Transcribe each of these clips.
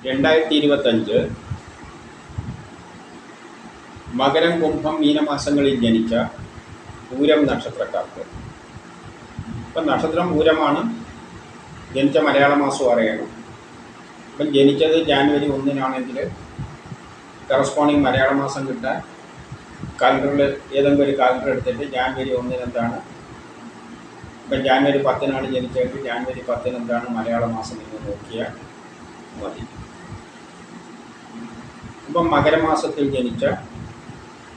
2025 മകരം, കുംഭം, മീനമാസങ്ങളിൽ ജനിച്ച പൂരം നക്ഷത്രക്കാർക്ക്. ഇപ്പം നക്ഷത്രം പൂരമാണ്, ജനിച്ച മലയാള മാസം അറിയണം. ഇപ്പം ജനിച്ചത് ജാനുവരി 1-നാണെങ്കിൽ കറസ്പോണ്ടിങ് മലയാള മാസം കിട്ടാൻ കാലണ്ടറിൽ ഏതെങ്കിലും ഒരു കാലണ്ടർ എടുത്തിട്ട് ജാനുവരി 1 എന്താണ്, ഇപ്പം ജാനുവരി 10-നാണ് ജനിച്ചെങ്കിൽ ജാനുവരി 10 എന്താണ് മലയാള മാസം എന്ന് നോക്കിയാൽ മതി. ഇപ്പം മകരമാസത്തിൽ ജനിച്ച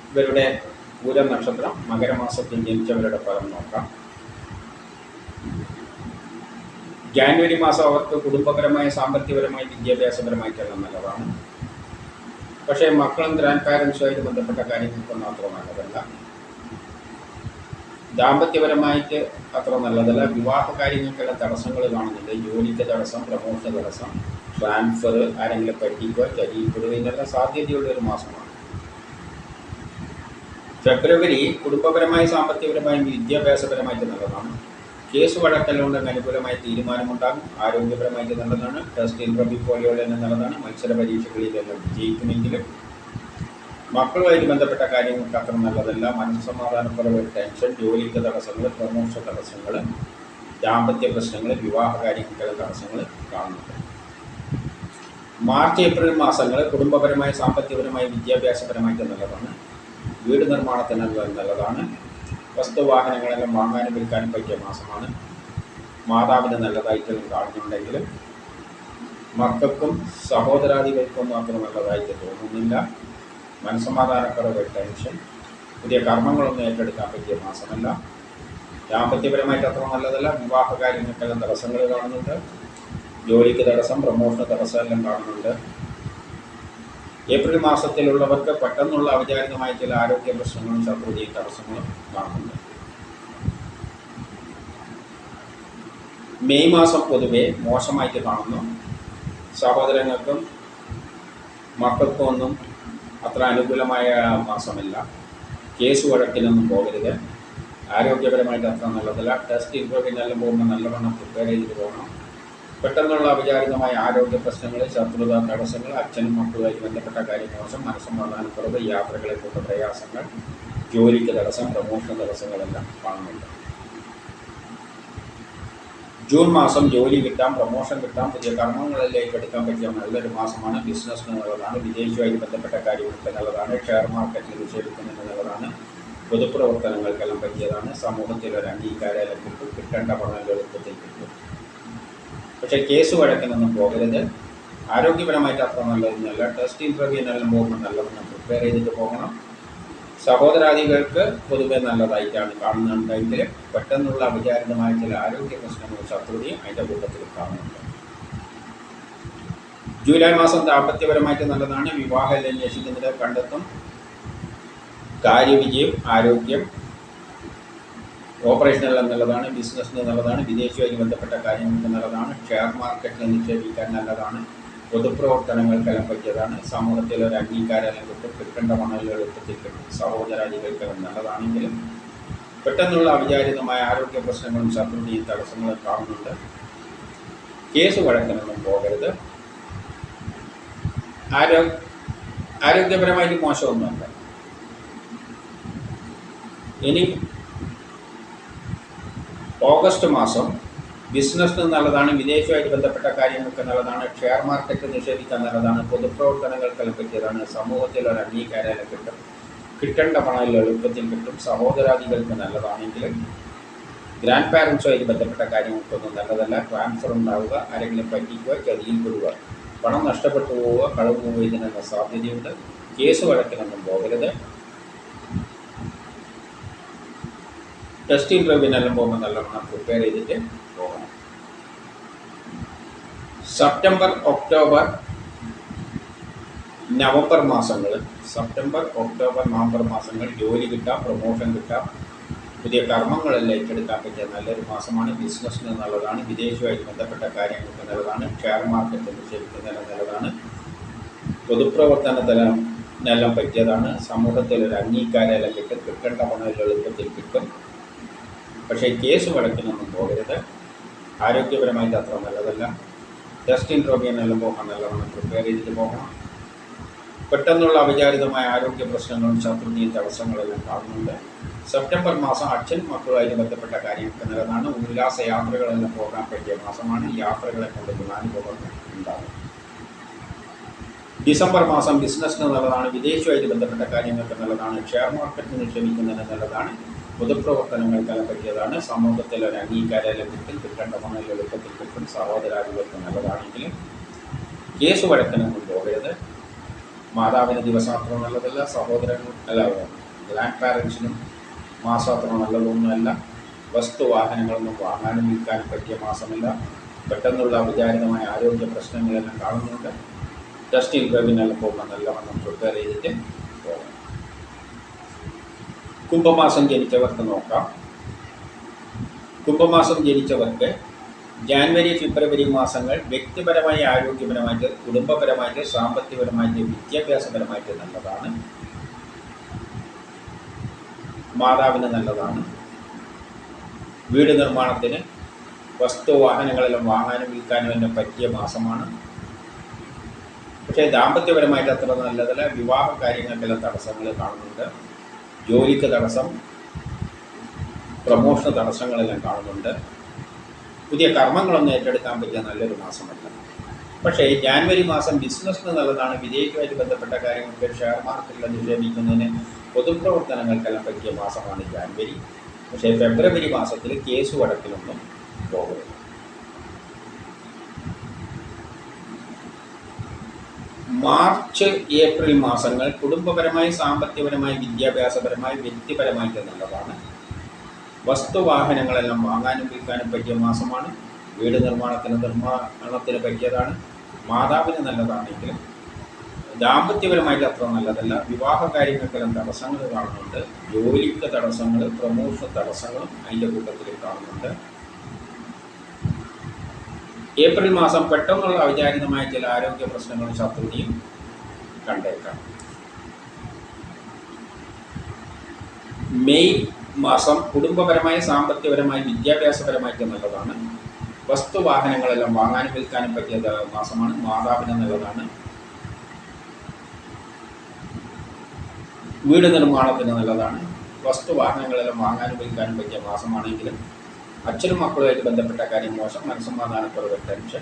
ഇവരുടെ പൂരം നക്ഷത്രം, മകരമാസത്തിൽ ജനിച്ചവരുടെ ഫലം നോക്കാം. ജാനുവരി മാസം അവർക്ക് കുടുംബപരമായി, സാമ്പത്തികപരമായി, വിദ്യാഭ്യാസപരമായിട്ടെല്ലാം നല്ലതാണ്. പക്ഷേ മക്കളും ഗ്രാൻഡ് പാരൻസുമായിട്ട് ബന്ധപ്പെട്ട കാര്യങ്ങൾക്കൊന്നും അത്ര നല്ലതല്ല. ദാമ്പത്യപരമായിട്ട് അത്ര നല്ലതല്ല. വിവാഹ കാര്യങ്ങൾക്കെല്ലാം തടസ്സങ്ങൾ കാണുന്നുണ്ട്. ജോലിക്ക് തടസ്സം, പ്രമോഷൻ തടസ്സം, ട്രാൻസ്ഫർ, ആരെങ്കിലും പറ്റിക്കുക, ചരിയപ്പെടുക, ഇതെല്ലാം സാധ്യതയുള്ളൊരു മാസമാണ്. ഫെബ്രുവരി കുടുംബപരമായി, സാമ്പത്തികപരമായും വിദ്യാഭ്യാസപരമായിട്ട് നല്ലതാണ്. കേസ് വഴക്കെല്ലാം അനുകൂലമായ തീരുമാനമുണ്ടാകും. ആരോഗ്യപരമായിട്ട് നല്ലതാണ്. ടെസ്റ്റ് ഇൻ്റർവ്യൂ പോലെയുള്ള നല്ലതാണ്. മത്സര പരീക്ഷകളിലെല്ലാം വിജയിക്കുമെങ്കിലും മക്കളുമായിട്ട് ബന്ധപ്പെട്ട കാര്യങ്ങൾക്ക് അത്ര നല്ലതല്ല. മനസ്സമാധാനക്കുറവ്, ടെൻഷൻ, ജോലിക്ക് തടസ്സങ്ങൾ, പ്രമോഷൻ തടസ്സങ്ങൾ, ദാമ്പത്യ പ്രശ്നങ്ങൾ, വിവാഹ കാര്യങ്ങൾക്കുള്ള തടസ്സങ്ങൾ കാണുന്നുണ്ട്. മാർച്ച്, ഏപ്രിൽ മാസങ്ങൾ കുടുംബപരമായി, സാമ്പത്തികപരമായി, വിദ്യാഭ്യാസപരമായിട്ട് നല്ലതാണ്. വീട് നിർമ്മാണത്തിന് നല്ലതാണ്. വസ്തുവാഹനങ്ങളെല്ലാം വാങ്ങാനും വിൽക്കാനും പറ്റിയ മാസമാണ്. മാതാവിന് നല്ലതായിട്ടെല്ലാം കാണുന്നുണ്ടെങ്കിലും മക്കൾക്കും സഹോദരാദികൾക്കൊന്നും അത്ര നല്ലതായിട്ട് തോന്നുന്നില്ല. മനസ്സമാധാനക്കുറവ്, ടെൻഷൻ, പുതിയ കർമ്മങ്ങളൊന്നും ഏറ്റെടുക്കാൻ പറ്റിയ മാസമല്ല. ദാമ്പത്യപരമായിട്ട് അത്ര നല്ലതല്ല. വിവാഹ കാര്യങ്ങൾക്കെല്ലാം തടസ്സങ്ങൾ കാണുന്നുണ്ട്. ജോലിക്ക് തടസ്സം, പ്രമോഷന് തടസ്സം എല്ലാം കാണുന്നുണ്ട്. ഏപ്രിൽ മാസത്തിലുള്ളവർക്ക് പെട്ടെന്നുള്ള അവിചാരിതമായ ചില ആരോഗ്യ പ്രശ്നങ്ങളും ശത്രുതയും തടസ്സങ്ങളും കാണുന്നുണ്ട്. മെയ് മാസം പൊതുവെ മോശമായിട്ട് കാണുന്നു. സഹോദരങ്ങൾക്കും മക്കൾക്കും ഒന്നും അത്ര അനുകൂലമായ മാസമല്ല. കേസ് വഴക്കിനൊന്നും പോകരുത്. ആരോഗ്യപരമായിട്ട് അത്ര നല്ലതല്ല. ടെസ്റ്റ് ഇൻ്റർവ്യൂവിനെല്ലാം പോകുമ്പോൾ നല്ലവണ്ണം പ്രിപ്പയർ ചെയ്തിട്ട് പോകണം. പെട്ടെന്നുള്ള അവിചാരിതമായ ആരോഗ്യ പ്രശ്നങ്ങൾ, ശത്രുത, തടസ്സങ്ങൾ, അച്ഛനും മക്കളുമായി ബന്ധപ്പെട്ട കാര്യമോശം, മനസ്സമാധാനക്കുറവ്, യാത്രകളെ കൊണ്ട് പ്രയാസങ്ങൾ, ജോലിക്ക് തടസ്സം, പ്രമോഷൻ തടസ്സങ്ങളെല്ലാം കാണുന്നുണ്ട്. ജൂൺ മാസം ജോലി കിട്ടാം, പ്രമോഷൻ കിട്ടാം, പുതിയ കർമ്മങ്ങളിലേക്ക് എടുക്കാൻ പറ്റിയ നല്ലൊരു മാസമാണ്. ബിസിനസ്സിന് നല്ലതാണ്. വിദേശവുമായി ബന്ധപ്പെട്ട കാര്യങ്ങൾക്ക് നല്ലതാണ്. ഷെയർ മാർക്കറ്റിൽ നിക്ഷേപിക്കുന്നതിന് നല്ലതാണ്. പൊതുപ്രവർത്തനങ്ങൾക്കെല്ലാം പറ്റിയതാണ്. സമൂഹത്തിലൊരു അംഗീകാരം കിട്ടും. കിട്ടേണ്ട പണം എളുപ്പത്തിൽ കിട്ടും. പക്ഷേ കേസ് വഴക്കിനൊന്നും പോകരുത്. ആരോഗ്യപരമായിട്ട് അത്ര നല്ലതൊന്നുമല്ല. ടെസ്റ്റ് ഇൻ്റർവ്യൂവിനെല്ലാം പോകുമ്പോൾ നല്ലതെന്ന് പ്രിപ്പയർ ചെയ്തിട്ട് പോകണം. സഹോദരാദികൾക്ക് പൊതുവെ നല്ലതായിട്ടാണ് കാണുന്നുണ്ടെങ്കിൽ പെട്ടെന്നുള്ള അവിചാരിതമായ ചില ആരോഗ്യ പ്രശ്നങ്ങളും ശത്രുതയും അതിൻ്റെ കൂട്ടത്തിൽ കാണുന്നുണ്ട്. ജൂലൈ മാസം ദാമ്പത്യപരമായിട്ട് നല്ലതാണ്. വിവാഹം അന്വേഷിക്കുന്നത് കണ്ടെത്തും. കാര്യവിജയം, ആരോഗ്യം, ഓപ്പറേഷനെല്ലാം നല്ലതാണ്. ബിസിനസ്സിന് നല്ലതാണ്. വിദേശവുമായി ബന്ധപ്പെട്ട കാര്യങ്ങൾക്ക് നല്ലതാണ്. ഷെയർ മാർക്കറ്റിൽ നിക്ഷേപിക്കാൻ നല്ലതാണ്. പൊതുപ്രവർത്തനങ്ങൾക്കെല്ലാം പറ്റിയതാണ്. സമൂഹത്തിൽ ഒരു അംഗീകാരം കിട്ടും. കിട്ടേണ്ട പണം എളുപ്പത്തിൽ കിട്ടും. സഹോദരാദികൾക്കെല്ലാം നല്ലതാണെങ്കിലും പെട്ടെന്നുള്ള അവിചാരിതമായ ആരോഗ്യ പ്രശ്നങ്ങളും ശത്രുതയും തടസ്സങ്ങളും കാണുന്നുണ്ട്. കേസ് വഴക്കിനൊന്നും പോകരുത്. ആരോഗ്യപരമായിട്ട് മോശമൊന്നുമല്ല. ഇനി ഓഗസ്റ്റ് മാസം ബിസിനസ്സിന് നല്ലതാണ്. വിദേശവുമായിട്ട് ബന്ധപ്പെട്ട കാര്യങ്ങൾക്ക് നല്ലതാണ്. ഷെയർ മാർക്കറ്റ് നിഷേധിക്കാൻ നല്ലതാണ്. പൊതുപ്രവർത്തനങ്ങൾക്കെല്ലാം പറ്റിയതാണ്. സമൂഹത്തിൽ ഒരു അംഗീകാരം കിട്ടും. കിട്ടേണ്ട പണം എളുപ്പത്തിൽ കിട്ടും. സഹോദരാദികൾക്ക് നല്ലതാണെങ്കിൽ ഗ്രാൻഡ് പാരൻസുമായിട്ട് ബന്ധപ്പെട്ട കാര്യങ്ങൾക്കൊന്നും നല്ലതല്ല. ട്രാൻസ്ഫർ ഉണ്ടാവുക, ആരെങ്കിലും പറ്റിക്കുക, ചതിയിൽപ്പെടുക, പണം നഷ്ടപ്പെട്ടു പോവുക, കളവ് പോവുക, ഇതിനുള്ള സാധ്യതയുണ്ട്. കേസ് വഴക്കിനൊന്നും പോകരുത്. ടെസ്റ്റ് ഇൻ്റർവ്യൂവിനെല്ലാം പോകുമ്പോൾ നല്ലവണ്ണം പ്രിപ്പയർ ചെയ്തിട്ട് പോകണം. സെപ്റ്റംബർ, ഒക്ടോബർ, നവംബർ മാസങ്ങൾ ജോലി കിട്ടാം, പ്രമോഷൻ കിട്ടാം, പുതിയ കർമ്മങ്ങളെല്ലാം ഏറ്റെടുക്കാൻ പറ്റിയ നല്ലൊരു മാസമാണ്. ബിസിനസ്സിന് നല്ലതാണ്. വിദേശവുമായിട്ട് ബന്ധപ്പെട്ട കാര്യങ്ങൾക്ക് നല്ലതാണ്. ഷെയർ മാർക്കറ്റ് നിക്ഷേപിക്കുന്നതിന് നല്ലതാണ്. പൊതുപ്രവർത്തനത്തിനെല്ലാം പറ്റിയതാണ്. സമൂഹത്തിൽ ഒരു അംഗീകാരം കിട്ടും. കിട്ടേണ്ട പണം എളുപ്പത്തിൽ കിട്ടും. പക്ഷേ കേസ് വഴക്കിനൊന്നും പോകരുത്. ആരോഗ്യപരമായിട്ട് അത്ര നല്ലതല്ല. ടെസ്റ്റ് ഇൻട്രോബിയെന്നെല്ലാം പോകാൻ നല്ലവണ്ണം പ്രിപ്പയർ ചെയ്തിട്ട് പോകണം. പെട്ടെന്നുള്ള അവിചാരിതമായ ആരോഗ്യ പ്രശ്നങ്ങളും ശത്രുതയും തടസ്സങ്ങളെല്ലാം കാണുന്നുണ്ട്. സെപ്റ്റംബർ മാസം അച്ഛനും മക്കളുമായിട്ട് ബന്ധപ്പെട്ട കാര്യങ്ങൾക്ക് നല്ലതാണ്. ഉല്ലാസ യാത്രകളെല്ലാം പോകാൻ പറ്റിയ മാസമാണ്. യാത്രകളെ കൊണ്ട് ഗുണാനുഭവങ്ങൾ ഉണ്ടാകും. ഡിസംബർ മാസം ബിസിനസ്സിന് നല്ലതാണ്. വിദേശവുമായിട്ട് ബന്ധപ്പെട്ട കാര്യങ്ങൾക്ക് നല്ലതാണ്. ഷെയർ മാർക്കറ്റ് നിക്ഷേപിക്കുന്നതിന് നല്ലതാണ്. പൊതുപ്രവർത്തനങ്ങൾക്കെല്ലാം പറ്റിയതാണ്. സമൂഹത്തിൽ ഒരു അംഗീകാരം കിട്ടേണ്ട പണം എളുപ്പത്തിൽ കിട്ടും. സഹോദരാദികൾക്ക് നല്ലതാണെങ്കിലും കേസ് വഴക്കിനൊന്നും പോകരുത്. മാതാവിന് ദിവസാത്രം നല്ലതല്ല. സഹോദരങ്ങൾ ഗ്രാൻഡ് പാരൻസിനും മാസാത്രം നല്ലതൊന്നുമല്ല. വസ്തുവാഹനങ്ങളൊന്നും വാങ്ങാനും വിൽക്കാനും പറ്റിയ മാസമല്ല. പെട്ടെന്നുള്ള അവിചാരിതമായ ആരോഗ്യ പ്രശ്നങ്ങളെല്ലാം കാണുന്നുണ്ട്. ടെസ്റ്റ് ഇൻട്രോബിനെല്ലാം പോകുമ്പോൾ നല്ലവണ്ണം പ്രിപ്പയർ ചെയ്തിട്ട് പോകണം. കുംഭമാസം ജനിച്ചവർക്ക് നോക്കാം. കുംഭമാസം ജനിച്ചവർക്ക് ജാനുവരി ഫെബ്രുവരി മാസങ്ങൾ വ്യക്തിപരമായി ആരോഗ്യപരമായിട്ട് കുടുംബപരമായിട്ട് സാമ്പത്തികപരമായിട്ട് വിദ്യാഭ്യാസപരമായിട്ട് നല്ലതാണ്. മാതാവിന് നല്ലതാണ്. വീട് നിർമ്മാണത്തിന് വസ്തുവാഹനങ്ങളെല്ലാം വാങ്ങാനും വിൽക്കാനും എല്ലാം പറ്റിയ മാസമാണ്. പക്ഷേ ദാമ്പത്യപരമായിട്ട് അത്ര നല്ലതല്ല. വിവാഹ കാര്യങ്ങൾക്കെല്ലാം തടസ്സങ്ങൾ കാണുന്നുണ്ട്. ജോലിക്ക് തടസ്സം, പ്രമോഷൻ തടസ്സങ്ങളെല്ലാം കാണുന്നുണ്ട്. പുതിയ കർമ്മങ്ങളൊന്നും ഏറ്റെടുക്കാൻ പറ്റിയ നല്ലൊരു മാസമല്ല. പക്ഷേ ജാനുവരി മാസം ബിസിനസ്സിന് നല്ലതാണ്. വിദേശവുമായിട്ട് ബന്ധപ്പെട്ട കാര്യങ്ങൾക്ക് ഷെയർ മാർക്കറ്റിൽ നിക്ഷേപിക്കുന്നതിന് പൊതുപ്രവർത്തനങ്ങൾക്കെല്ലാം പറ്റിയ മാസമാണ് ജാനുവരി. പക്ഷേ ഫെബ്രുവരി മാസത്തിൽ കേസ് വഴക്കിലൊന്നും പോകരുത്. മാർച്ച് ഏപ്രിൽ മാസങ്ങൾ കുടുംബപരമായി സാമ്പത്തികപരമായി വിദ്യാഭ്യാസപരമായി വ്യക്തിപരമായിട്ട് നല്ലതാണ്. വസ്തുവാഹനങ്ങളെല്ലാം വാങ്ങാനും വിൽക്കാനും പറ്റിയ മാസമാണ്. വീട് നിർമ്മാണത്തിന് പറ്റിയതാണ്. മാതാവിന് നല്ലതാണെങ്കിലും ദാമ്പത്യപരമായിട്ട് അത്ര നല്ലതല്ല. വിവാഹ കാര്യങ്ങൾക്കെല്ലാം തടസ്സങ്ങൾ കാണുന്നുണ്ട്. ജോലിക്ക് തടസ്സങ്ങൾ, പ്രമോഷൻ തടസ്സങ്ങളും അതിൻ്റെ കൂട്ടത്തിൽ കാണുന്നുണ്ട്. ഏപ്രിൽ മാസം പെട്ടെന്നുള്ള അവിചാരിതമായ ചില ആരോഗ്യ പ്രശ്നങ്ങളും ശത്രുതയും കണ്ടേക്കാം. മെയ് മാസം കുടുംബപരമായി സാമ്പത്തികപരമായി വിദ്യാഭ്യാസപരമായിട്ട് നല്ലതാണ്. വസ്തുവാഹനങ്ങളെല്ലാം വാങ്ങാനും വിൽക്കാനും പറ്റിയ മാസമാണ്. മാതാവിന് നല്ലതാണ്. വീട് നിർമ്മാണത്തിന് നല്ലതാണ്. വസ്തുവാഹനങ്ങളെല്ലാം വാങ്ങാനും വിൽക്കാനും പറ്റിയ മാസമാണെങ്കിലും അച്ഛനും മക്കളുമായിട്ട് ബന്ധപ്പെട്ട കാര്യം മോശം. മനസ്സമാധാനക്കുറവ്, ടെൻഷൻ,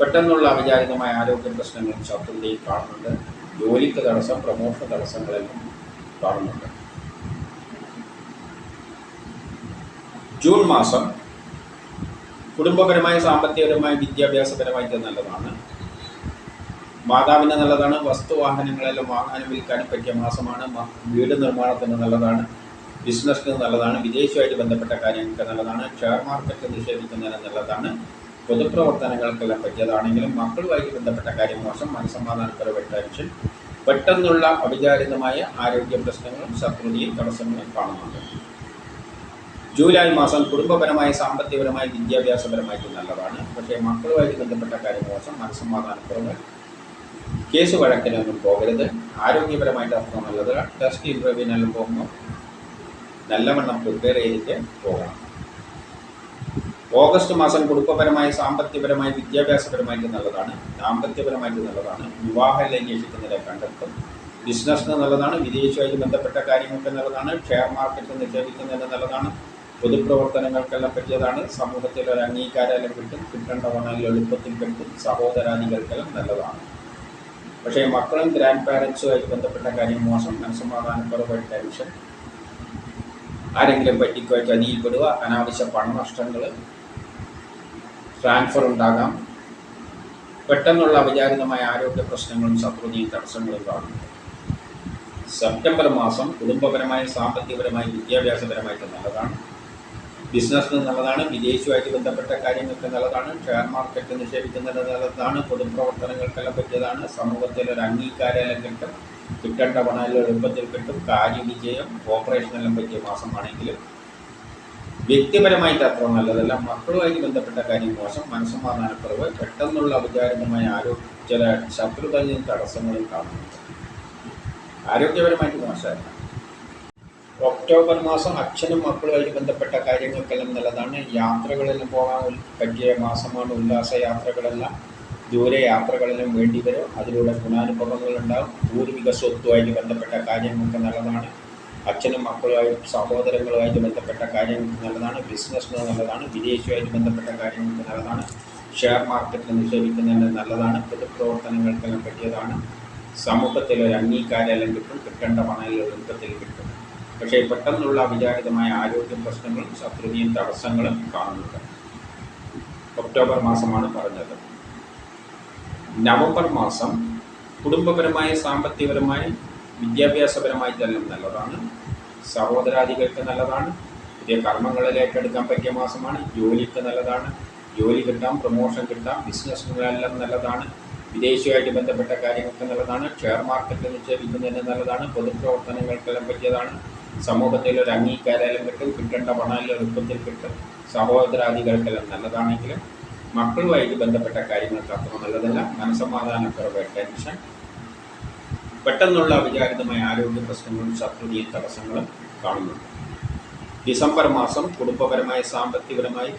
പെട്ടെന്നുള്ള അവിചാരിതമായ ആരോഗ്യ പ്രശ്നങ്ങളും ശത്രുതയും കാണുന്നുണ്ട്. ജോലിക്ക് തടസ്സം, പ്രമോഷൻ തടസ്സങ്ങളെല്ലാം കാണുന്നുണ്ട്. ജൂൺ മാസം കുടുംബപരമായി സാമ്പത്തികപരമായി വിദ്യാഭ്യാസപരമായിട്ട് നല്ലതാണ്. മാതാവിന് നല്ലതാണ്. വസ്തുവാഹനങ്ങളെല്ലാം വാങ്ങാനും വിൽക്കാനും പറ്റിയ മാസമാണ്. വീട് നിർമ്മാണത്തിന് നല്ലതാണ്. ബിസിനസ്സിന് നല്ലതാണ്. വിദേശവുമായിട്ട് ബന്ധപ്പെട്ട കാര്യങ്ങൾക്ക് നല്ലതാണ്. ഷെയർ മാർക്കറ്റ് നിക്ഷേപിക്കുന്നതിന് നല്ലതാണ്. പൊതുപ്രവർത്തനങ്ങൾക്കെല്ലാം പറ്റിയതാണെങ്കിലും മക്കളുമായിട്ട് ബന്ധപ്പെട്ട കാര്യം മോശം. മനസ്സമാധാനക്കുറവ്, ടെൻഷൻ, പെട്ടെന്നുള്ള അവിചാരിതമായ ആരോഗ്യ പ്രശ്നങ്ങളും ശത്രുതയും തടസ്സങ്ങളും കാണുന്നുണ്ട്. ജൂലൈ മാസം കുടുംബപരമായി സാമ്പത്തികപരമായി വിദ്യാഭ്യാസപരമായിട്ട് നല്ലതാണ്. പക്ഷേ മക്കളുമായിട്ട് ബന്ധപ്പെട്ട കാര്യം മോശം. മനസ്സമാധാനക്കുറവ്, കേസ് വഴക്കിനൊന്നും പോകരുത്. ആരോഗ്യപരമായിട്ട് അത്ര നല്ലത്. ടെസ്റ്റ് ഇൻട്രോബിനെല്ലാം പോകുമ്പോൾ നല്ലവണ്ണം പ്രിപ്പയർ ചെയ്തിട്ട് പോകണം. ഓഗസ്റ്റ് മാസം കുടുംബപരമായി സാമ്പത്തികപരമായി വിദ്യാഭ്യാസപരമായിട്ട് നല്ലതാണ്. ദാമ്പത്യപരമായിട്ട് നല്ലതാണ്. വിവാഹം അന്വേഷിക്കുന്നതിനെ കണ്ടെത്തും. ബിസിനസ്സിന് നല്ലതാണ്. വിദേശവുമായിട്ട് ബന്ധപ്പെട്ട കാര്യങ്ങൾക്ക് നല്ലതാണ്. ഷെയർ മാർക്കറ്റ് നിക്ഷേപിക്കുന്നതിന് നല്ലതാണ്. പൊതുപ്രവർത്തനങ്ങൾക്കെല്ലാം പറ്റിയതാണ്. സമൂഹത്തിൽ ഒരു അംഗീകാരം കിട്ടും. കിട്ടേണ്ട പണം എളുപ്പത്തിൽ കിട്ടും. സഹോദരാദികൾക്കെല്ലാം നല്ലതാണ്. പക്ഷേ മക്കളും ഗ്രാൻഡ് പാരൻസുമായിട്ട് ബന്ധപ്പെട്ട കാര്യം മോശം. മനസ്സമാധാനക്കുറവ്, ടെൻഷൻ, ആരെങ്കിലും പറ്റിക്കോ ചതിയിൽപ്പെടുക, അനാവശ്യ പണനഷ്ടങ്ങൾ, ട്രാൻസ്ഫർ ഉണ്ടാകാം. പെട്ടെന്നുള്ള അവിചാരിതമായ ആരോഗ്യ പ്രശ്നങ്ങളും ശത്രുതയും തടസ്സങ്ങളും കാണുന്നു. സെപ്റ്റംബർ മാസം കുടുംബപരമായി സാമ്പത്തികപരമായി വിദ്യാഭ്യാസപരമായിട്ട് നല്ലതാണ്. ബിസിനസ്സിന് നല്ലതാണ്. വിദേശവുമായിട്ട് ബന്ധപ്പെട്ട കാര്യങ്ങൾക്ക് നല്ലതാണ്. ഷെയർ മാർക്കറ്റ് നിക്ഷേപിക്കുന്നത് നല്ലതാണ്. പൊതുപ്രവർത്തനങ്ങൾക്കെല്ലാം പറ്റിയതാണ്. സമൂഹത്തിൽ ഒരു അംഗീകാരം കിട്ടും. കിട്ടേണ്ട പണം എളുപ്പത്തിൽ കിട്ടും. കാര്യവിജയം, ഓപ്പറേഷനെല്ലാം പറ്റിയ മാസമാണെങ്കിലും വ്യക്തിപരമായിട്ട് അത്ര നല്ലതല്ല. മക്കളുമായിട്ട് ബന്ധപ്പെട്ട കാര്യം മോശം. മനസ്സമാധാനക്കുറവ്, പെട്ടെന്നുള്ള അവിചാരിതമായ ചില ശത്രുതയും തടസ്സങ്ങളും കാണുന്നുണ്ട്. ആരോഗ്യപരമായിട്ട് മോശമല്ല. ഒക്ടോബർ മാസം അച്ഛനും മക്കളുമായിട്ട് ബന്ധപ്പെട്ട കാര്യങ്ങൾക്കെല്ലാം നല്ലതാണ്. യാത്രകളെല്ലാം പോകാൻ പറ്റിയ മാസമാണ്. ഉല്ലാസ യാത്രകളെല്ലാം, ദൂരെ യാത്രകളെല്ലാം വേണ്ടി വരും. അതിലൂടെ ഗുണാനുഭവങ്ങളുണ്ടാകും. പൂർവിക സ്വത്തുമായിട്ട് ബന്ധപ്പെട്ട കാര്യങ്ങൾക്ക് നല്ലതാണ്. അച്ഛനും മക്കളുമായിട്ട് സഹോദരങ്ങളുമായിട്ട് ബന്ധപ്പെട്ട കാര്യങ്ങൾക്ക് നല്ലതാണ്. ബിസിനസ്സിന് നല്ലതാണ്. വിദേശവുമായിട്ട് ബന്ധപ്പെട്ട കാര്യങ്ങൾക്ക് നല്ലതാണ്. ഷെയർ മാർക്കറ്റിൽ നിക്ഷേപിക്കുന്നതിന് നല്ലതാണ്. പൊതുപ്രവർത്തനങ്ങൾക്കെല്ലാം പറ്റിയതാണ്. സമൂഹത്തിൽ ഒരു അംഗീകാരമെല്ലാം കിട്ടും. കിട്ടേണ്ട പണം എളുപ്പത്തിൽ കിട്ടും. പക്ഷേ പെട്ടെന്നുള്ള അവിചാരിതമായ ആരോഗ്യ പ്രശ്നങ്ങളും ശത്രുതയും തടസ്സങ്ങളും കാണുന്നുണ്ട്. ഒക്ടോബർ മാസമാണ് പറഞ്ഞത്. നവംബർ മാസം കുടുംബപരമായി, സാമ്പത്തികപരമായി, വിദ്യാഭ്യാസപരമായിട്ടെല്ലാം നല്ലതാണ്. സഹോദരാദികൾക്ക് നല്ലതാണ്. പുതിയ കർമ്മങ്ങളിൽ ഏറ്റെടുക്കാൻ പറ്റിയ മാസമാണ്. ജോലിക്ക് നല്ലതാണ്. ജോലി കിട്ടാം, പ്രൊമോഷൻ കിട്ടാം. ബിസിനസ്സിനെല്ലാം നല്ലതാണ്. വിദേശവുമായിട്ട് ബന്ധപ്പെട്ട കാര്യങ്ങൾക്ക് നല്ലതാണ്. ഷെയർ മാർക്കറ്റിൽ നിക്ഷേപിക്കുന്നതിന് നല്ലതാണ്. പൊതുപ്രവർത്തനങ്ങൾക്കെല്ലാം പറ്റിയതാണ്. സമൂഹത്തിൽ ഒരു അംഗീകാരമെല്ലാം കിട്ടും. കിട്ടേണ്ട പണം എളുപ്പത്തിൽ കിട്ടും. സഹോദരാദികൾക്കെല്ലാം നല്ലതാണെങ്കിലും മക്കളുമായിട്ട് ബന്ധപ്പെട്ട കാര്യങ്ങൾക്ക് അത്ര നല്ലതല്ല. മനസ്സമാധാനക്കുറവ്, ടെൻഷൻ, പെട്ടെന്നുള്ള അവിചാരിതമായ ആരോഗ്യ പ്രശ്നങ്ങളും ശത്രുതയും തടസ്സങ്ങളും കാണുന്നുണ്ട്. ഡിസംബർ മാസം കുടുംബപരമായി, സാമ്പത്തികപരമായി,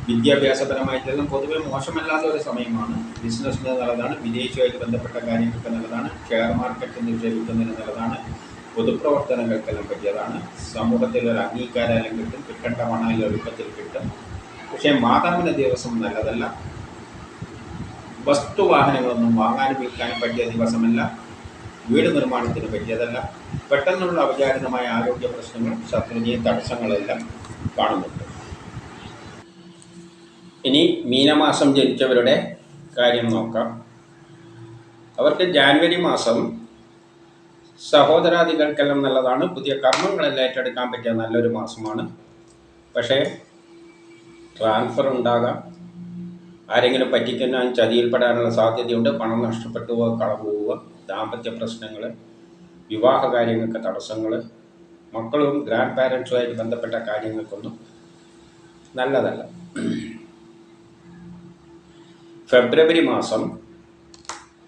വിദ്യാഭ്യാസപരമായിട്ടെല്ലാം പൊതുവെ മോശമല്ലാത്ത ഒരു സമയമാണ്. ബിസിനസ്സിന് നല്ലതാണ്. വിദേശവുമായിട്ട് ബന്ധപ്പെട്ട കാര്യങ്ങൾക്ക് നല്ലതാണ്. ഷെയർ മാർക്കറ്റിൽ നിക്ഷേപിക്കുന്നതിന് നല്ലതാണ്. പൊതുപ്രവർത്തനങ്ങൾക്കെല്ലാം പറ്റിയതാണ്. സമൂഹത്തിൽ ഒരു അംഗീകാരമെല്ലാം കിട്ടും. കിട്ടേണ്ട പണം എളുപ്പത്തിൽ കിട്ടും. പക്ഷേ മാതാവിൻ്റെ ദിവസം നല്ലതല്ല. വസ്തുവാഹനങ്ങളൊന്നും വാങ്ങാനും വിൽക്കാനും പറ്റിയ ദിവസമല്ല. വീട് നിർമ്മാണത്തിന് പറ്റിയതല്ല. പെട്ടെന്നുള്ള അവിചാരിതമായ ആരോഗ്യ പ്രശ്നങ്ങളും ശത്രുതയും തടസ്സങ്ങളെല്ലാം കാണുന്നുണ്ട്. ഇനി മീനമാസം ജനിച്ചവരുടെ കാര്യം നോക്കാം. അവർക്ക് ജാനുവരി മാസം സഹോദരാദികൾക്കെല്ലാം നല്ലതാണ്. പുതിയ കർമ്മങ്ങളെല്ലാം ഏറ്റെടുക്കാൻ പറ്റിയ നല്ലൊരു മാസമാണ്. പക്ഷേ ട്രാൻസ്ഫർ ഉണ്ടാകാം. ആരെങ്കിലും പറ്റിക്കാൻ ചതിയിൽപ്പെടാനുള്ള സാധ്യതയുണ്ട്. പണം നഷ്ടപ്പെട്ടു പോവുക, കളവ് പോവുക, ദാമ്പത്യ പ്രശ്നങ്ങൾ, വിവാഹ കാര്യങ്ങൾക്ക് തടസ്സങ്ങൾ, മക്കളും ഗ്രാൻഡ് പാരൻസുമായിട്ട് ബന്ധപ്പെട്ട കാര്യങ്ങൾക്കൊന്നും നല്ലതല്ല. ഫെബ്രുവരി മാസം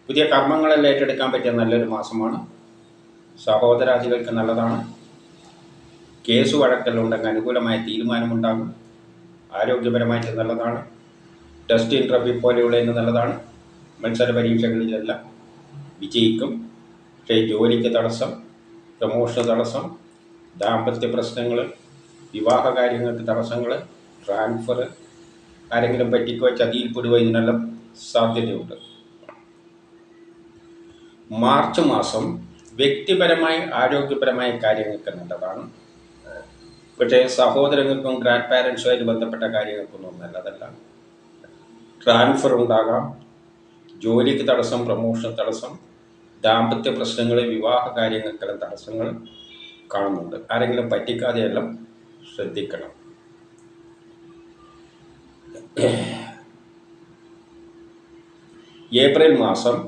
പുതിയ കർമ്മങ്ങളെല്ലാം ഏറ്റെടുക്കാൻ പറ്റിയ നല്ലൊരു മാസമാണ്. സഹോദരാദികൾക്ക് നല്ലതാണ്. കേസ് വഴക്കെല്ലാം ഉണ്ടെങ്കിൽ അനുകൂലമായ തീരുമാനമുണ്ടാകും. ആരോഗ്യപരമായിട്ട് നല്ലതാണ്. ടെസ്റ്റ് ഇൻ്റർവ്യൂ പോലെയുള്ളതിന് നല്ലതാണ്. മത്സര പരീക്ഷകളിലെല്ലാം വിജയിക്കും. പക്ഷേ ജോലിക്ക് തടസ്സം, പ്രമോഷൻ തടസ്സം, ദാമ്പത്യ പ്രശ്നങ്ങൾ, വിവാഹ കാര്യങ്ങൾക്ക് തടസ്സങ്ങൾ, ട്രാൻസ്ഫർ, ആരെങ്കിലും പറ്റിക്കോ ചതിയിൽപ്പെടുകയോ ഇതിനെല്ലാം സാധ്യതയുണ്ട്. മാർച്ച് മാസം വ്യക്തിപരമായി, ആരോഗ്യപരമായ കാര്യങ്ങൾക്ക് നല്ലതാണ്. പക്ഷേ സഹോദരങ്ങൾക്കും ഗ്രാൻഡ് പാരൻസുമായിട്ട് ബന്ധപ്പെട്ട കാര്യങ്ങൾക്കൊന്നും നല്ലതല്ല. ട്രാൻസ്ഫർ ഉണ്ടാകാം. ജോലിക്ക് തടസ്സം, പ്രമോഷൻ തടസ്സം, ദാമ്പത്യ പ്രശ്നങ്ങൾ, വിവാഹ കാര്യങ്ങൾക്കെല്ലാം തടസ്സങ്ങൾ കാണുന്നുണ്ട്. ആരെങ്കിലും പറ്റിക്കാതെയെല്ലാം ശ്രദ്ധിക്കണം. ഏപ്രിൽ മാസം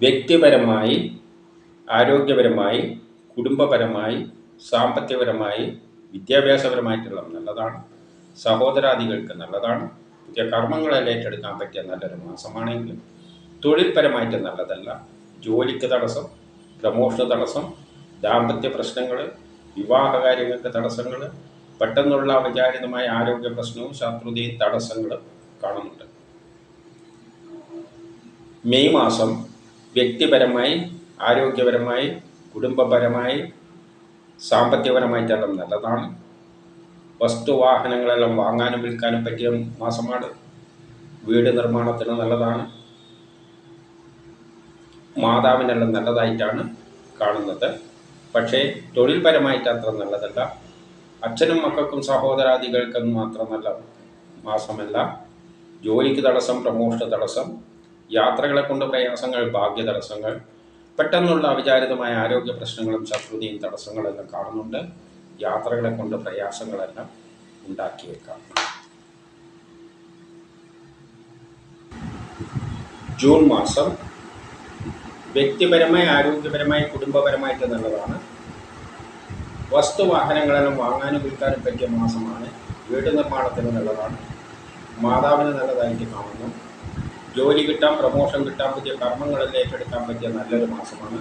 വ്യക്തിപരമായി, ആരോഗ്യപരമായി, കുടുംബപരമായി, സാമ്പത്തികപരമായി, വിദ്യാഭ്യാസപരമായിട്ടുള്ള നല്ലതാണ്. സഹോദരാദികൾക്ക് നല്ലതാണ്. പുതിയ കർമ്മങ്ങളെല്ലാം ഏറ്റെടുക്കാൻ പറ്റിയ നല്ലൊരു മാസമാണെങ്കിലും തൊഴിൽപരമായിട്ട് നല്ലതല്ല. ജോലിക്ക് തടസ്സം, പ്രമോഷൻ തടസ്സം, ദാമ്പത്യ പ്രശ്നങ്ങൾ, വിവാഹ കാര്യങ്ങൾക്ക് തടസ്സങ്ങൾ, പെട്ടെന്നുള്ള അവിചാരിതമായ ആരോഗ്യ പ്രശ്നവും ശത്രുതയും തടസ്സങ്ങളും കാണുന്നുണ്ട്. മെയ് മാസം വ്യക്തിപരമായി, ആരോഗ്യപരമായി, കുടുംബപരമായി, സാമ്പത്തികപരമായിട്ടെല്ലാം നല്ലതാണ്. വസ്തുവാഹനങ്ങളെല്ലാം വാങ്ങാനും വിൽക്കാനും പറ്റിയ മാസമാണ്. വീട് നിർമ്മാണത്തിന് നല്ലതാണ്. മാതാവിനെല്ലാം നല്ലതായിട്ടാണ് കാണുന്നത്. പക്ഷേ തൊഴിൽപരമായിട്ട് അത്ര നല്ലതല്ല. അച്ഛനും മക്കൾക്കും സഹോദരാദികൾക്കും മാത്രം നല്ല മാസമല്ല. ജോലിക്ക് തടസ്സം, പ്രമോഷൻ തടസ്സം, യാത്രകളെ കൊണ്ട് പ്രയാസങ്ങൾ, ഭാഗ്യ തടസ്സങ്ങൾ, പെട്ടെന്നുള്ള അവിചാരിതമായ ആരോഗ്യ പ്രശ്നങ്ങളും ശത്രുതയും തടസ്സങ്ങളെല്ലാം കാണുന്നുണ്ട്. യാത്രകളെ കൊണ്ട് പ്രയാസങ്ങളെല്ലാം ഉണ്ടാക്കിയേക്കാം. ജൂൺ മാസം വ്യക്തിപരമായി, ആരോഗ്യപരമായി, കുടുംബപരമായിട്ട് നല്ലതാണ്. വസ്തുവാഹനങ്ങളെല്ലാം വാങ്ങാനും വിൽക്കാനും പറ്റിയ മാസമാണ്. വീട് നിർമ്മാണത്തിന് നല്ലതാണ്. മാതാവിന് നല്ലതായിട്ട് കാണുന്നു. ജോലി കിട്ടാൻ, പ്രമോഷൻ കിട്ടാൻ, പുതിയ കർമ്മങ്ങളെല്ലാം ഏറ്റെടുക്കാൻ പറ്റിയ നല്ലൊരു മാസമാണ്.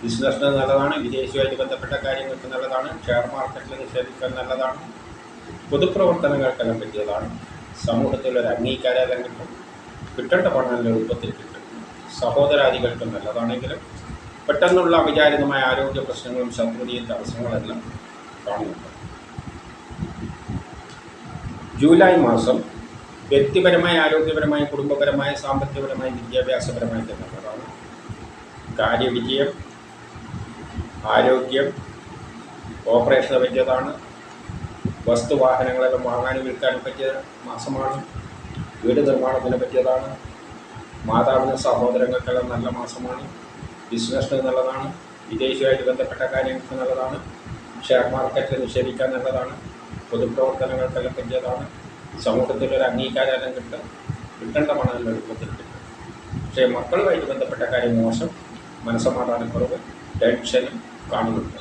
ബിസിനസ്സിന് നല്ലതാണ്, വിദേശവുമായിട്ട് ബന്ധപ്പെട്ട കാര്യങ്ങൾക്ക് നല്ലതാണ്, ഷെയർ മാർക്കറ്റിൽ നിക്ഷേപിക്കാൻ നല്ലതാണ്, പൊതുപ്രവർത്തനങ്ങൾക്കെല്ലാം പറ്റിയതാണ്, സമൂഹത്തിലൊരു അംഗീകാരം കിട്ടും, കിട്ടേണ്ട പണം എളുപ്പത്തിൽ കിട്ടും, സഹോദരാദികൾക്ക് നല്ലതാണെങ്കിലും പെട്ടെന്നുള്ള അവിചാരിതമായ ആരോഗ്യ പ്രശ്നങ്ങളും ശത്രുതയും തടസ്സങ്ങളെല്ലാം കാണുന്നുണ്ട്. ജൂലൈ മാസം വ്യക്തിപരമായി, ആരോഗ്യപരമായി, കുടുംബപരമായി, സാമ്പത്തികപരമായി, വിദ്യാഭ്യാസപരമായിട്ട് നല്ലതാണ്. കാര്യവിജയം, ആരോഗ്യം, ഓപ്പറേഷന് പറ്റിയതാണ്, വസ്തുവാഹനങ്ങളെല്ലാം വാങ്ങാനും വിൽക്കാനും പറ്റിയ മാസമാണ്, വീട് നിർമ്മാണത്തിന് പറ്റിയതാണ്, മാതാവിന് സഹോദരങ്ങൾക്കെല്ലാം നല്ല മാസമാണ്, ബിസിനസ്സിന് നല്ലതാണ്, വിദേശവുമായിട്ട് ബന്ധപ്പെട്ട കാര്യങ്ങൾക്ക് നല്ലതാണ്, ഷെയർ മാർക്കറ്റിൽ നിക്ഷേപിക്കാൻ നല്ലതാണ്, പൊതുപ്രവർത്തനങ്ങൾക്കെല്ലാം പറ്റിയതാണ്, സമൂഹത്തിലൊരു അംഗീകാരം കിട്ടും, കിട്ടേണ്ട പണം എളുപ്പത്തിൽ കിട്ടും. പക്ഷേ മക്കളുമായിട്ട് ബന്ധപ്പെട്ട കാര്യം മോശം, മനസ്സമാധാനക്കുറവ്, ടെൻഷനും കാണുന്നുണ്ട്.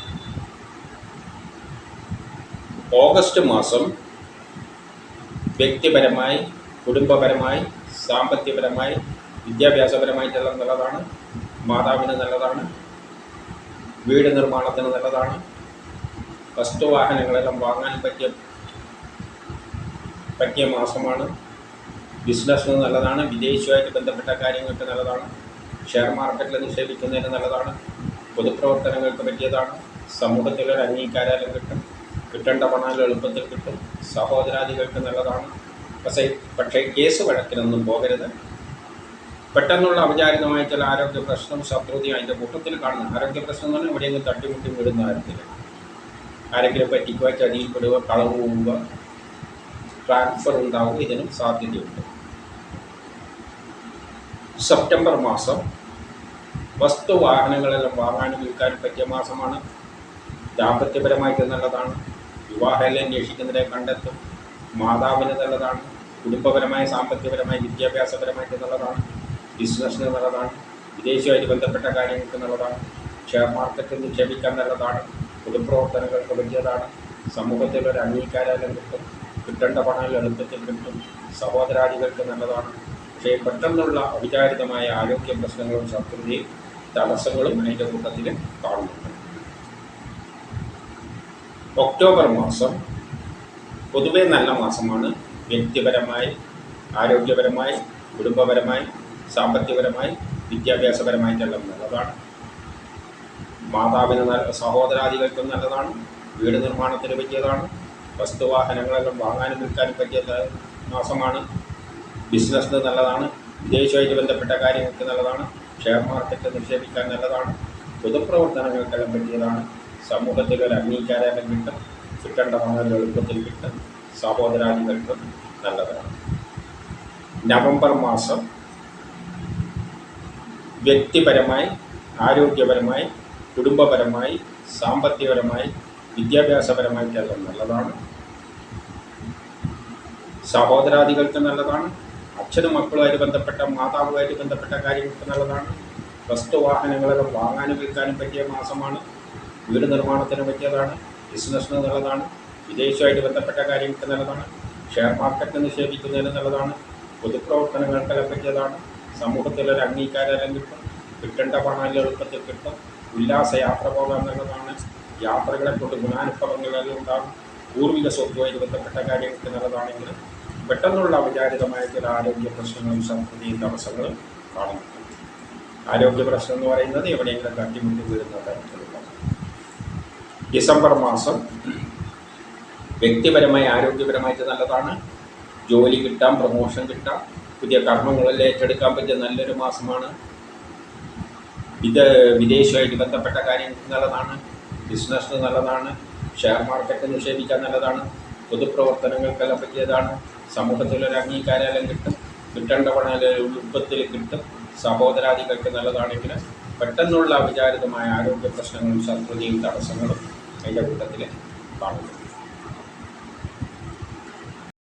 ഓഗസ്റ്റ് മാസം വ്യക്തിപരമായി, കുടുംബപരമായി, സാമ്പത്തികപരമായി, വിദ്യാഭ്യാസപരമായിട്ടെല്ലാം നല്ലതാണ്, മാതാവിന് നല്ലതാണ്, വീട് നിർമ്മാണത്തിന് നല്ലതാണ്, വസ്തുവാഹനങ്ങളെല്ലാം വാങ്ങാൻ പറ്റിയ മാസമാണ്, ബിസിനസ്സിന് നല്ലതാണ്, വിദേശവുമായിട്ട് ബന്ധപ്പെട്ട കാര്യങ്ങൾക്ക് നല്ലതാണ്, ഷെയർ മാർക്കറ്റിൽ നിക്ഷേപിക്കുന്നതിന് നല്ലതാണ്, പൊതുപ്രവർത്തനങ്ങൾക്ക് പറ്റിയതാണ്, സമൂഹത്തിലൊരു അംഗീകാരം കിട്ടും, കിട്ടേണ്ട പണം എളുപ്പത്തിൽ കിട്ടും, സഹോദരാദികൾക്ക് നല്ലതാണ്. പക്ഷേ കേസ് വഴക്കിനൊന്നും പോകരുത്. പെട്ടെന്നുള്ള അവിചാരിതമായ ചില ആരോഗ്യ പ്രശ്നം, ശത്രുതയും അതിൻ്റെ കൂട്ടത്തിൽ കാണുന്നു. ആരോഗ്യ പ്രശ്നം എന്ന് പറഞ്ഞാൽ എവിടെയെങ്കിലും തട്ടിമുട്ടി വിടുന്ന കാര്യത്തിൽ ആരെങ്കിലും പറ്റിക്കുക, ചതിയിൽപ്പെടുക, കളവ് പോവുക, ട്രാൻസ്ഫർ ഉണ്ടാവുക, ഇതിനും സാധ്യതയുണ്ട്. സെപ്റ്റംബർ മാസം വസ്തുവാഹനങ്ങളെല്ലാം വാങ്ങാനും വിൽക്കാനും പറ്റിയ മാസമാണ്. ദാമ്പത്യപരമായിട്ട് നല്ലതാണ്, വിവാഹമെല്ലാം അന്വേഷിക്കുന്നതിനെ കണ്ടെത്തും, മാതാവിന് നല്ലതാണ്, കുടുംബപരമായ, സാമ്പത്തികപരമായി, വിദ്യാഭ്യാസപരമായിട്ട് നല്ലതാണ്, ബിസിനസ്സിന് നല്ലതാണ്, വിദേശവുമായിട്ട് ബന്ധപ്പെട്ട കാര്യങ്ങൾക്ക് നല്ലതാണ്, ഷെയർ മാർക്കറ്റിൽ നിക്ഷേപിക്കാൻ നല്ലതാണ്, പൊതുപ്രവർത്തനങ്ങൾക്ക് പറ്റിയതാണ്, സമൂഹത്തിലൊരു അംഗീകാരം കിട്ടും, കിട്ടേണ്ട പണം എളുപ്പത്തിൽ കിട്ടും, സഹോദരാദികൾക്ക് നല്ലതാണ്. പക്ഷേ പെട്ടെന്നുള്ള അവിചാരിതമായ ആരോഗ്യ പ്രശ്നങ്ങളും ശത്രുതയും തടസ്സങ്ങളും അതിൻ്റെ കൂട്ടത്തിൽ കാണുന്നുണ്ട്. ഒക്ടോബർ മാസം പൊതുവെ നല്ല മാസമാണ്. വ്യക്തിപരമായി, ആരോഗ്യപരമായി, കുടുംബപരമായി, സാമ്പത്തികപരമായി, വിദ്യാഭ്യാസപരമായിട്ടെല്ലാം നല്ലതാണ്. മാതാവിന് സഹോദരാദികൾക്കും നല്ലതാണ്, വീട് നിർമ്മാണത്തിന് പറ്റിയതാണ്, വസ്തുവാഹനങ്ങളെല്ലാം വാങ്ങാനും വിൽക്കാനും പറ്റിയ മാസമാണ്, ബിസിനസ്സിന് നല്ലതാണ്, വിദേശവുമായിട്ട് ബന്ധപ്പെട്ട കാര്യങ്ങൾക്ക് നല്ലതാണ്, ഷെയർ മാർക്കറ്റിൽ നിക്ഷേപിക്കാൻ നല്ലതാണ്, പൊതുപ്രവർത്തനങ്ങൾക്കെല്ലാം പറ്റിയതാണ്, സമൂഹത്തിലൊരു അംഗീകാരം കിട്ടും, കിട്ടേണ്ട പണം എളുപ്പത്തിൽ കിട്ടും, സഹോദരാദികൾക്കും നല്ലതാണ്. നവംബർ മാസം വ്യക്തിപരമായി, ആരോഗ്യപരമായി, കുടുംബപരമായി, സാമ്പത്തികപരമായി, വിദ്യാഭ്യാസപരമായിട്ടെല്ലാം നല്ലതാണ്. സഹോദരാദികൾക്ക് നല്ലതാണ്, അച്ഛനും മക്കളുമായിട്ട് ബന്ധപ്പെട്ട, മാതാവുമായിട്ട് ബന്ധപ്പെട്ട കാര്യങ്ങൾക്ക് നല്ലതാണ്, വസ്തുവാഹനങ്ങളെല്ലാം വാങ്ങാനും വിൽക്കാനും പറ്റിയ മാസമാണ്, വീട് നിർമ്മാണത്തിന് പറ്റിയതാണ്, ബിസിനസ്സിന് നല്ലതാണ്, വിദേശവുമായിട്ട് ബന്ധപ്പെട്ട കാര്യങ്ങൾക്ക് നല്ലതാണ്, ഷെയർ മാർക്കറ്റ് നിക്ഷേപിക്കുന്നതിന് നല്ലതാണ്, പൊതുപ്രവർത്തനങ്ങൾക്കെല്ലാം പറ്റിയതാണ്, സമൂഹത്തിലൊരു അംഗീകാരം കിട്ടും, കിട്ടേണ്ട പണം എളുപ്പത്തിൽ കിട്ടും, ഉല്ലാസയാത്ര പോകാൻ നല്ലതാണ്, യാത്രകളെ കൊണ്ട് ഗുണാനുഭവങ്ങളെല്ലാം ഉണ്ടാകും, പൂർവിക സ്വത്തുമായിട്ട് ബന്ധപ്പെട്ട കാര്യങ്ങൾക്ക് നല്ലതാണെങ്കിൽ പെട്ടെന്നുള്ള അവിചാരിതമായ ചില ആരോഗ്യ പ്രശ്നങ്ങളും ശത്രുതയും തടസ്സങ്ങളും കാണുന്നുണ്ട്. ആരോഗ്യ പ്രശ്നം എന്ന് പറയുന്നത് എവിടെയെങ്കിലും തട്ടിമുട്ടി വീഴുന്ന തരത്തിലുള്ള. ഡിസംബർ മാസം വ്യക്തിപരമായി, ആരോഗ്യപരമായിട്ട് നല്ലതാണ്, ജോലി കിട്ടാം, പ്രമോഷൻ കിട്ടാം, പുതിയ കർമ്മങ്ങളിൽ ഏറ്റെടുക്കാൻ പറ്റിയ നല്ലൊരു മാസമാണ്. ഇത് വിദേശവുമായിട്ട് ബന്ധപ്പെട്ട കാര്യങ്ങൾക്ക് നല്ലതാണ്, ബിസിനസ്സിന് നല്ലതാണ്, ഷെയർ മാർക്കറ്റ് നിക്ഷേപിക്കാൻ നല്ലതാണ്, പൊതുപ്രവർത്തനങ്ങൾക്കെല്ലാം പറ്റിയതാണ്, സമൂഹത്തിലൊരു അംഗീകാരം കിട്ടും, കിട്ടേണ്ട പണം എളുപ്പത്തിൽ കിട്ടും, സഹോദരാദികൾക്ക് നല്ലതാണെങ്കിൽ പെട്ടെന്നുള്ള അവിചാരിതമായ ആരോഗ്യ പ്രശ്നങ്ങളും ശത്രുതയും തടസ്സങ്ങളും അതിൻ്റെ കൂട്ടത്തിൽ കാണുന്നു.